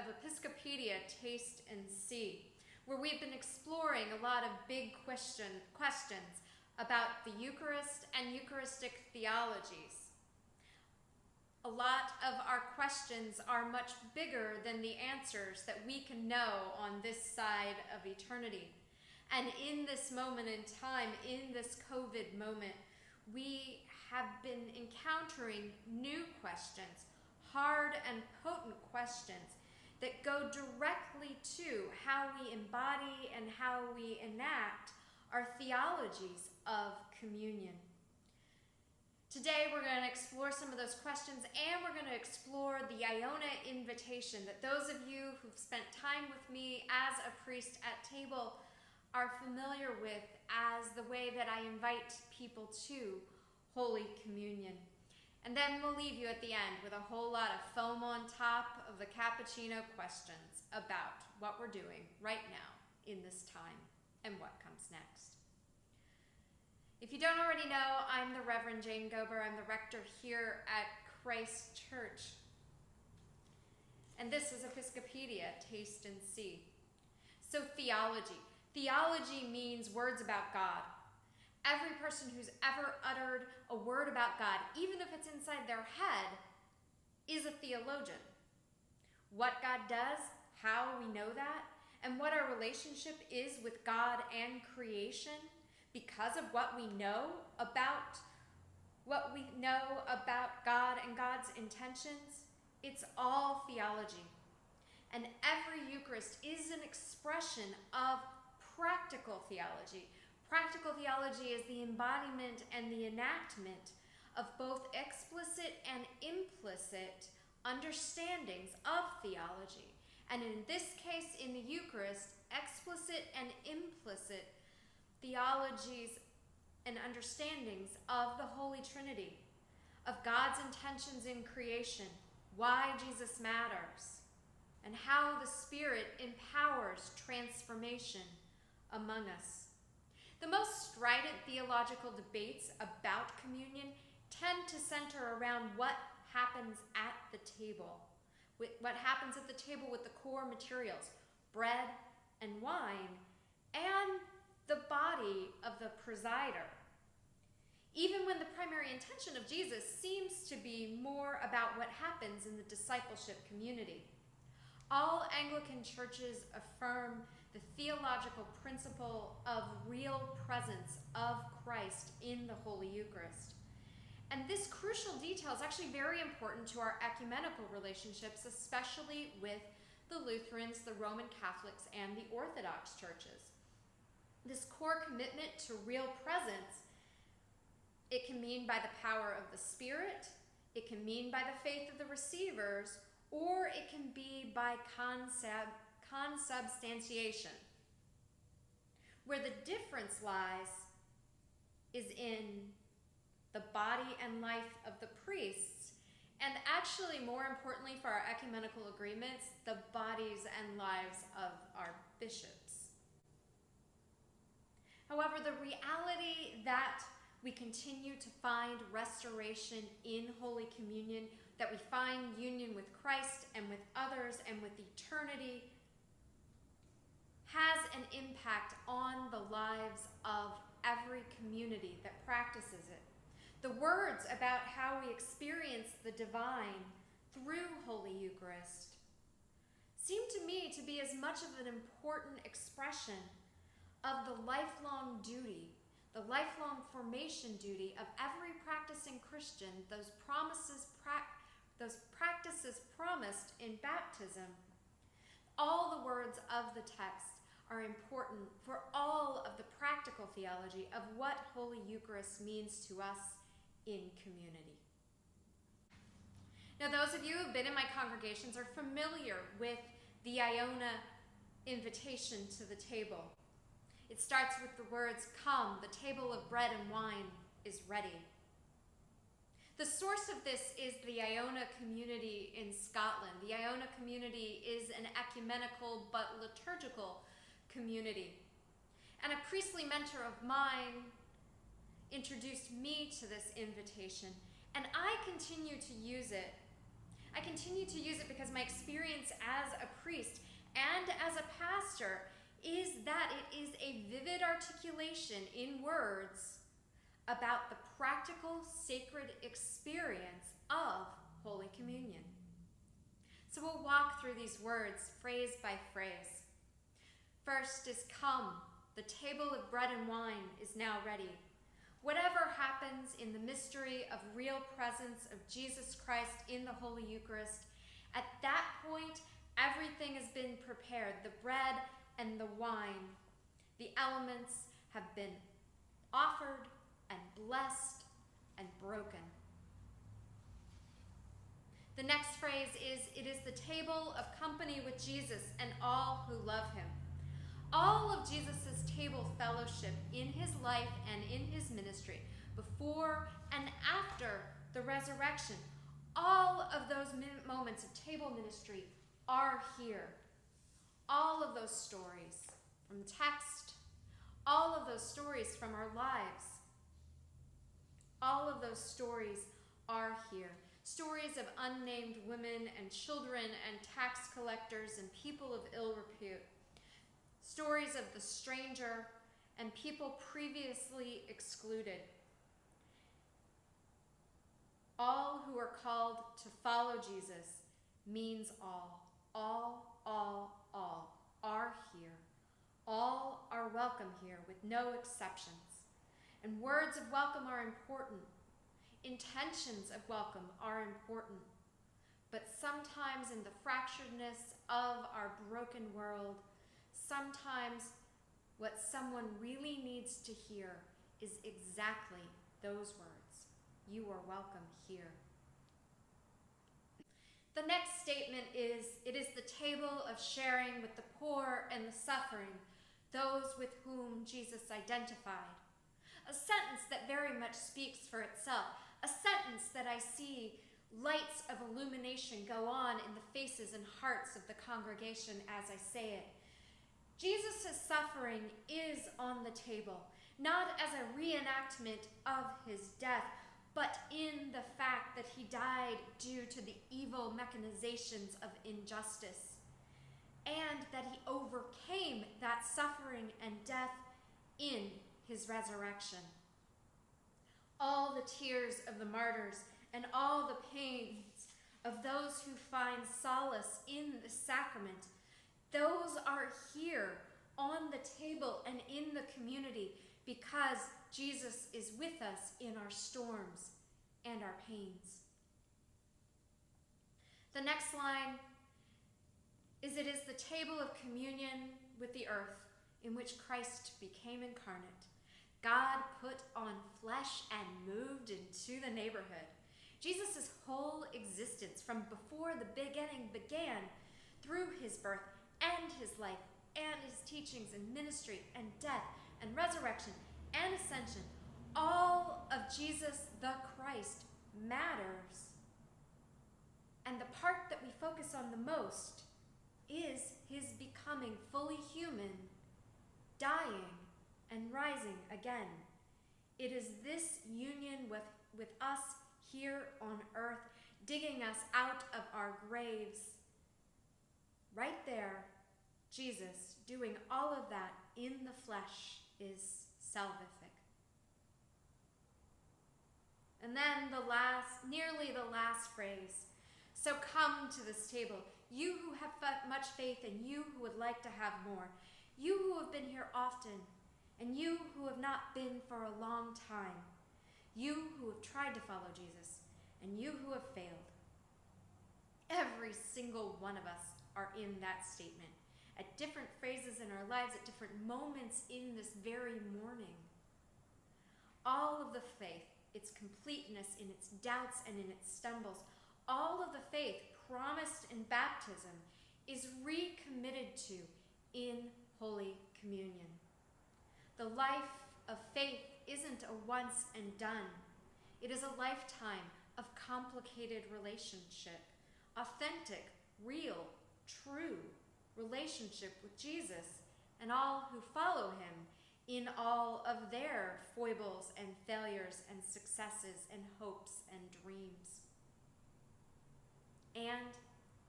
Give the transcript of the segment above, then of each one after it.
of Episcopedia, Taste and See, where we've been exploring a lot of big questions about the Eucharist and Eucharistic theologies. A lot of our questions are much bigger than the answers that we can know on this side of eternity. And in this moment in time, in this COVID moment, we have been encountering new questions, hard and potent questions that go directly to how we embody and how we enact our theologies of communion. Today we're going to explore some of those questions, and we're going to explore the Iona Invitation that those of you who've spent time with me as a priest at table are familiar with as the way that I invite people to Holy Communion. And then we'll leave you at the end with a whole lot of foam on top of the cappuccino questions about what we're doing right now in this time and what comes next. If you don't already know, I'm the Reverend Jane Gober. I'm the rector here at Christ Church. And this is Episcopedia, Taste and See. So theology. Theology means words about God. Every person who's ever uttered a word about God, even if it's inside their head, is a theologian. What God does, how we know that, and what our relationship is with God and creation, because of what we know about God and God's intentions, it's all theology. And every Eucharist is an expression of practical theology. Practical theology is the embodiment and the enactment of both explicit and implicit understandings of theology. And in this case, in the Eucharist, explicit and implicit theologies and understandings of the Holy Trinity, of God's intentions in creation, why Jesus matters, and how the Spirit empowers transformation among us. The most strident theological debates about communion tend to center around what happens at the table, what happens at the table with the core materials, bread and wine, and the body of the presider. Even when the primary intention of Jesus seems to be more about what happens in the discipleship community. All Anglican churches affirm the theological principle of real presence of Christ in the Holy Eucharist. And this crucial detail is actually very important to our ecumenical relationships, especially with the Lutherans, the Roman Catholics, and the Orthodox churches. This core commitment to real presence, it can mean by the power of the Spirit, it can mean by the faith of the receivers, or it can be by consubstantiation. Where the difference lies is in the body and life of the priests, and actually, more importantly for our ecumenical agreements, the bodies and lives of our bishops. However, the reality that we continue to find restoration in Holy Communion, that we find union with Christ and with others and with eternity, has an impact on the lives of every community that practices it. The words about how we experience the divine through Holy Eucharist seem to me to be as much of an important expression of the lifelong duty, the lifelong formation duty of every practicing Christian, those practices promised in baptism. All the words of the text are important for all of the practical theology of what Holy Eucharist means to us in community. Now, those of you who have been in my congregations are familiar with the Iona Invitation to the table. It starts with the words, "Come, the table of bread and wine is ready." The source of this is the Iona community in Scotland. The Iona community is an ecumenical but liturgical community. And a priestly mentor of mine introduced me to this invitation, and I continue to use it I continue to use it because my experience as a priest and as a pastor is that it is a vivid articulation in words about the practical sacred experience of Holy Communion. So we'll walk through these words phrase by phrase. First is come. The table of bread and wine is now ready. Whatever happens in the mystery of real presence of Jesus Christ in the Holy Eucharist, at that point, everything has been prepared. The bread and the wine, the elements have been offered and blessed and broken. The next phrase is, it is the table of company with Jesus and all who love him. All of Jesus' table fellowship in his life and in his ministry, before and after the resurrection, all of those moments of table ministry are here. All of those stories from the text, all of those stories from our lives, all of those stories are here. Stories of unnamed women and children and tax collectors and people of ill repute. Stories of the stranger and people previously excluded. All who are called to follow Jesus means all are here. All are welcome here with no exceptions. And words of welcome are important. Intentions of welcome are important. But sometimes in the fracturedness of our broken world, sometimes what someone really needs to hear is exactly those words. You are welcome here. The next statement is, it is the table of sharing with the poor and the suffering, those with whom Jesus identified. A sentence that very much speaks for itself. A sentence that I see lights of illumination go on in the faces and hearts of the congregation as I say it. Jesus' suffering is on the table, not as a reenactment of his death, but in the fact that he died due to the evil mechanizations of injustice, and that he overcame that suffering and death in his resurrection. All the tears of the martyrs and all the pains of those who find solace in the sacrament, those are here on the table and in the community because Jesus is with us in our storms and our pains. The next line is, it is the table of communion with the earth in which Christ became incarnate. God put on flesh and moved into the neighborhood. Jesus' whole existence from before the beginning began through his birth and his life and his teachings and ministry and death and resurrection and ascension. All of Jesus the Christ matters. And the part that we focus on the most is his becoming fully human, dying, and rising again. It is this union with us here on earth, digging us out of our graves. Right there, Jesus doing all of that in the flesh is salvific. And then nearly the last phrase. So come to this table, you who have much faith and you who would like to have more, you who have been here often, and you who have not been for a long time, you who have tried to follow Jesus, and you who have failed. Every single one of us are in that statement, at different phrases in our lives, at different moments in this very morning. All of the faith, its completeness in its doubts and in its stumbles, all of the faith promised in baptism is recommitted to in Holy Communion. The life of faith isn't a once and done. It is a lifetime of complicated relationship, authentic, real, true relationship with Jesus and all who follow him in all of their foibles and failures and successes and hopes and dreams. and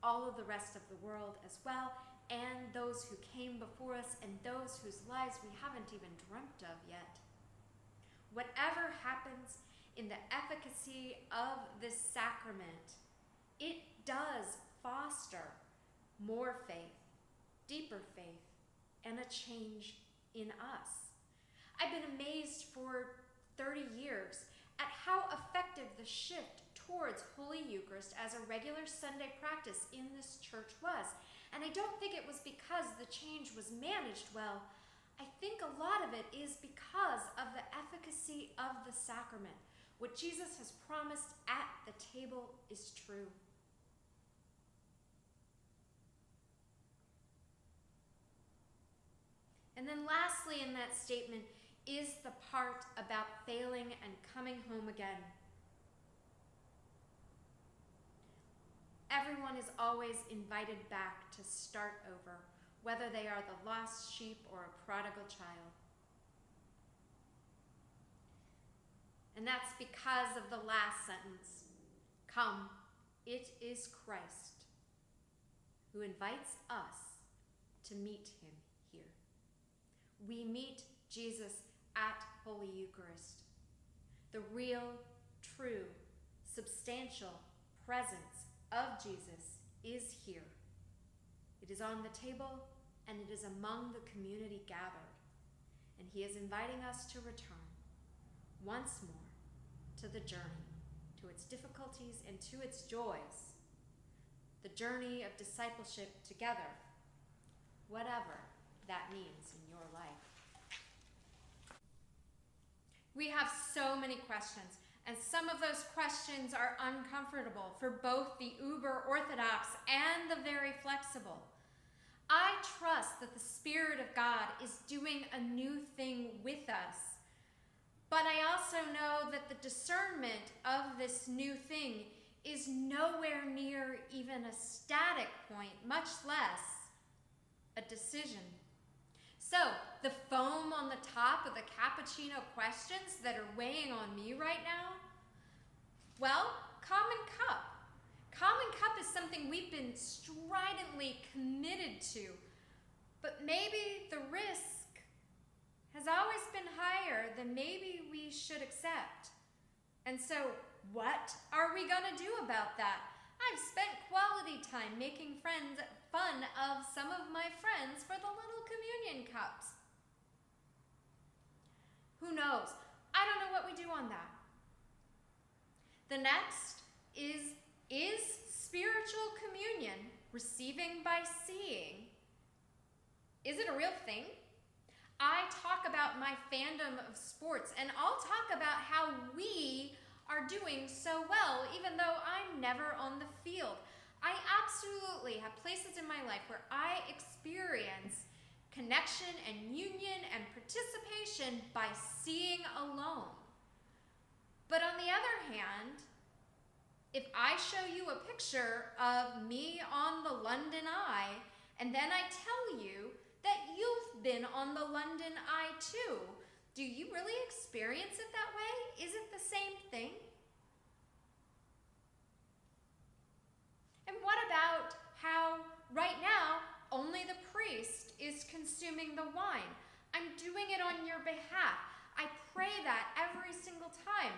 all of the rest of the world as well, and those who came before us and those whose lives we haven't even dreamt of yet. Whatever happens in the efficacy of this sacrament, it does foster more faith, deeper faith, and a change in us. I've been amazed for 30 years at how effective the shift towards Holy Eucharist as a regular Sunday practice in this church was. And I don't think it was because the change was managed well. I think a lot of it is because of the efficacy of the sacrament. What Jesus has promised at the table is true. And then lastly in that statement is the part about failing and coming home again. Everyone is always invited back to start over, whether they are the lost sheep or a prodigal child. And that's because of the last sentence. Come, it is Christ who invites us to meet him here. We meet Jesus at Holy Eucharist, the real, true, substantial presence of Jesus is here. It is on the table and it is among the community gathered. And he is inviting us to return once more to the journey, to its difficulties and to its joys, the journey of discipleship together, whatever that means in your life. We have so many questions, and some of those questions are uncomfortable for both the uber orthodox and the very flexible. I trust that the Spirit of God is doing a new thing with us, but I also know that the discernment of this new thing is nowhere near even a static point, much less a decision. So, the foam on the top of the cappuccino questions that are weighing on me right now? Well, Common Cup. Common Cup is something we've been stridently committed to, but maybe the risk has always been higher than maybe we should accept. And so, what are we gonna do about that? I've spent quality time making fun of some of my friends for the little communion cups. Who knows? I don't know what we do on that. The next is spiritual communion, receiving by seeing, is it a real thing? I talk about my fandom of sports, and I'll talk about how we are doing so well, even though I'm never on the field. I absolutely have places in my life where I experience connection and union and participation by seeing alone. But on the other hand, if I show you a picture of me on the London Eye, and then I tell you that you've been on the London Eye too, do you really experience it that way? Is it the same thing? And what about how right now only the priest is consuming the wine? I'm doing it on your behalf. I pray that every single time.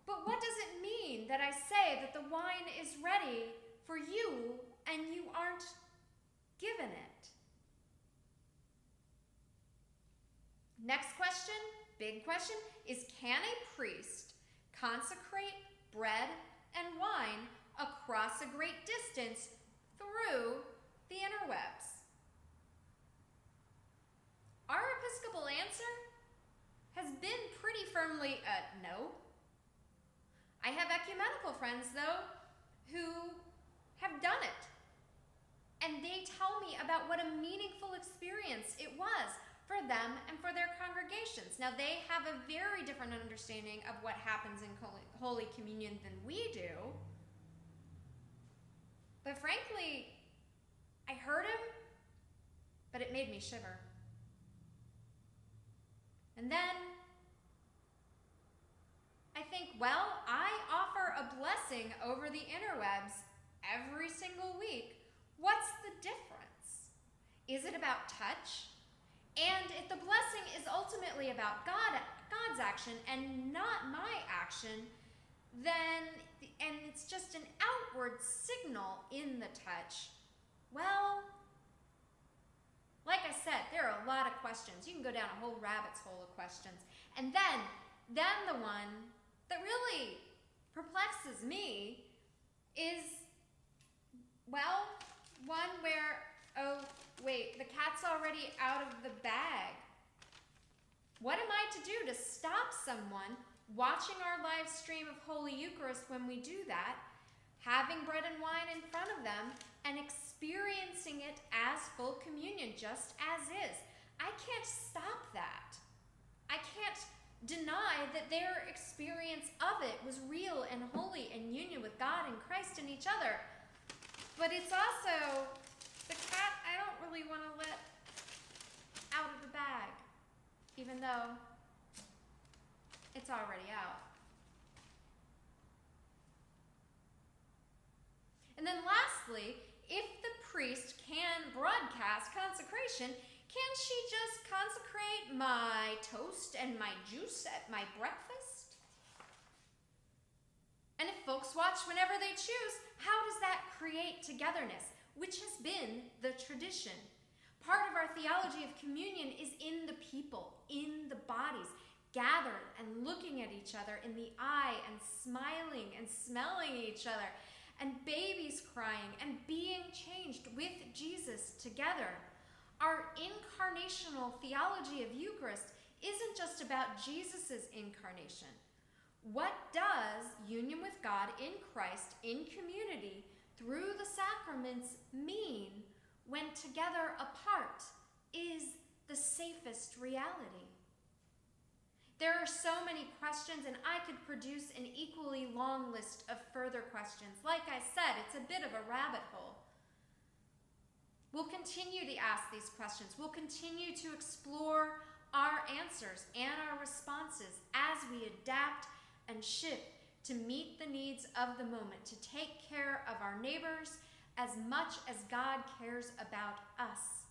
But what does it mean that I say that the wine is ready for you and you aren't given it? Next question, big question, is can a priest consecrate bread and wine across a great distance through the interwebs? Our Episcopal answer has been pretty firmly a no. I have ecumenical friends, though, who have done it. And they tell me about what a meaningful experience it was for them and for their congregations. Now, they have a very different understanding of what happens in Holy Communion than we do. But frankly, I heard him, but it made me shiver. And then I think, well, I offer a blessing over the interwebs every single week, what's the difference? Is it about touch? And if the blessing is ultimately about God's action and not my action, then, and it's just an outward signal in the touch, well, like I said, there are a lot of questions. You can go down a whole rabbit's hole of questions. And then the one that really perplexes me is, well, one where, oh, wait, the cat's already out of the bag. What am I to do to stop someone watching our live stream of Holy Eucharist when we do that, having bread and wine in front of them, and experiencing it as full communion, just as is? I can't stop that. I can't deny that their experience of it was real and holy in union with God and Christ and each other. But it's also the cat I don't really want to let out of the bag, even though it's already out. And then lastly, if the priest can broadcast consecration, can she just consecrate my toast and my juice at my breakfast? And if folks watch whenever they choose, how does that create togetherness, which has been the tradition? Part of our theology of communion is in the people, in the bodies, gathered and looking at each other in the eye and smiling and smelling each other, and babies crying and being changed with Jesus together. Our incarnational theology of Eucharist isn't just about Jesus' incarnation. What does union with God in Christ, in community, through the sacraments mean when together apart is the safest reality? There are so many questions, and I could produce an equally long list of further questions. Like I said, it's a bit of a rabbit hole. We'll continue to ask these questions. We'll continue to explore our answers and our responses as we adapt and shift to meet the needs of the moment, to take care of our neighbors as much as God cares about us.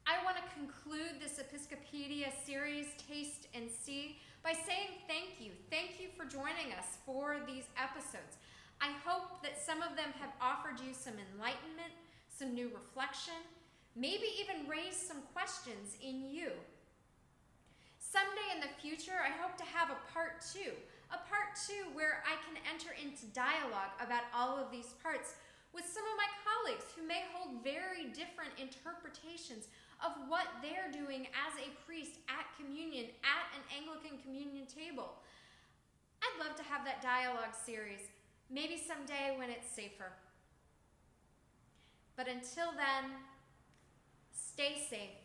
I want to conclude this Episcopedia series, Taste and See, by saying thank you. Thank you for joining us for these episodes. I hope that some of them have offered you some enlightenment, some new reflection, maybe even raised some questions in you. Someday in the future, I hope to have a part two where I can enter into dialogue about all of these parts with some of my colleagues who may hold very different interpretations of what they're doing as a priest at communion, at an Anglican communion table. I'd love to have that dialogue series. Maybe someday when it's safer. But until then, stay safe.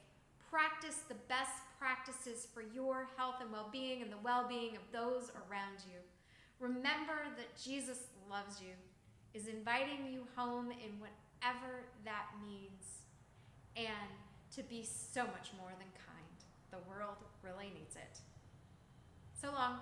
Practice the best practices for your health and well-being and the well-being of those around you. Remember that Jesus loves you, is inviting you home in whatever that means, and to be so much more than kind. The world really needs it. So long.